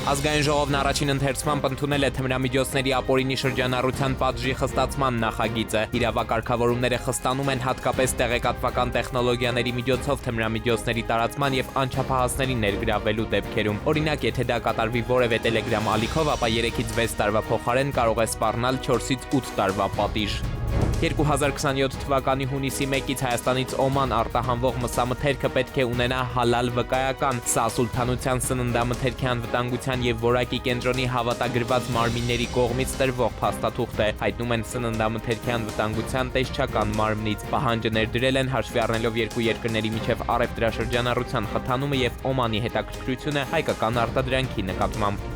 Ազգային ժողովն առաջին ընթերցմամբ ընդունել է թմրամիջոցների ապօրինի շրջանառության պատժի խստացման նախագիծը։ Իրավակարգավորումները խստանում են հատկապես տեղեկատվական տեխնոլոգիաների միջոցով թմրամիջոցների տարածման եւ անչափահասների ներգրավելու դեպքերում։ Օրինակ, եթե դա կատարվի որևէ Telegram ալիքով, ապա 3-ից 6 տարվա փոխարեն կարող է սպառնալ 4-ից 8 տարվա պատիժ։ 2027 թվականի հունիսի 1-ից Հայաստանից Օման արտահանվող մսամթերքը պետք է ունենա հալալ վկայական։ Սա Սուլթանության սննդամթերքի անվտանգության եւ որակի կենտրոնի հավատագրված մարմինների կողմից տրվող փաստաթուղթ է, հայտնում են սննդամթերքի անվտանգության տեսչական մարմնից։ Պահանջը ներդրել են հաշվի առնելով երկու երկրների միջև առևտրաշրջանառության խթանումը եւ Օմանի հետաքրքրությունը հայկական արտադրանքի նկատմամբ։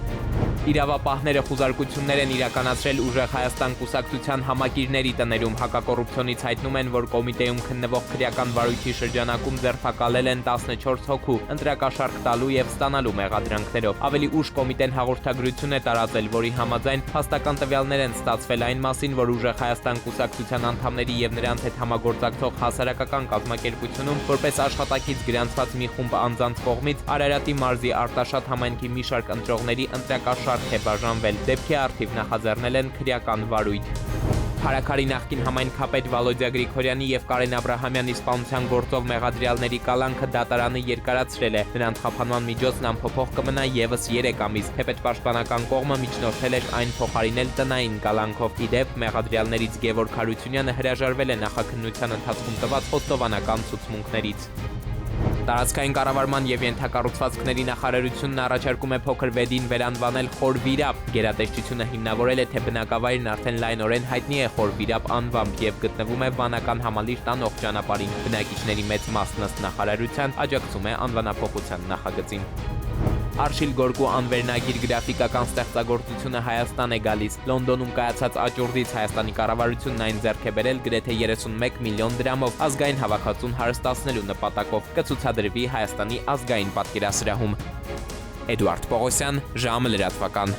Իրավապահները խուզարկություններ են իրականացրել Ուժեղ Հայաստան կուսակցության համակիրների տներում։ Հակակոռուպցիոնից հայտնում են, որ կոմիտեում քննվող քրեական վարույթի շրջանակում ձերբակալել են 14 հոգու ընտրակաշառք տալու եւ ստանալու մեղադրանքներով։ Ավելի ուշ կոմիտեն հաղորդագրություն է տարածել, որի համաձայն փաստական տվյալներ են ստացվել այն մասին, որ Ուժեղ Հայաստան կուսակցության անդամների եւ նրանց հետ համագործակցող հասարակական կազմակերպությունում որպես աշխատակից գրանցված մի խումբ անձանց կողմից Արարատի մարզի Արտաշատ համայնքի մի շարք ընտրողների ընտրակաշառք է բաժանվել։ Դեպքի առթիվ նախաձեռնել են քրեական վարույթ։ Փարաքարի նախկին համայնքապետ Վալոդյա Գրիգորյանի եւ Կարեն Աբրահամյանի սպանության գործով մեղադրյալների կալանքը դատարանը երկարացրել է։ Նրանց խափանման միջոցն անփոփոխ կմնա եւս 3 ամիս։ Թեպետ-պաշտպանական կողմը միջնորդել էր այն փոխարինել տնային կալանքով։ Ի դեպ, մեղադրյալներից Գևորգ Հարությունյանը հրաժարվել է նախաքննության ընթացքում տված խոստովանական ցուցմունքներից։ Տարածքային կառավարման եւ ենթակառուցվածքների նախարարությունն առաջարկում է փոքր վեդին վերանվանել Խոր Վիրապ։ Գերատեսչությունը հիմնավորել է, թե բնակավայրն արդեն լայնորեն հայտնի է Խոր Վիրապ անվամբ եւ գտնվում է վանական համալիր տանող ճանապարհին։ Բնակիչների մեծ մասն ըստ նախարարության աջակցում է անվանափոխության նախագծին։ Արշիլ Գորգու անվերնագիր գրաֆիկական ստեղծագործությունը Հայաստան է գալիս։ Լոնդոնում կայացած աճուրդից Հայաստանի կառավարությունն այն ձեռք է բերել գրեթե 31 միլիոն դրամով ազգային հավաքածուն հարստացնելու նպատակով։ Կցուցադրվի Հայաստանի ազգային պատկերասրահում։ Էդուարդ Պողոսյան, ժամը լրատվական։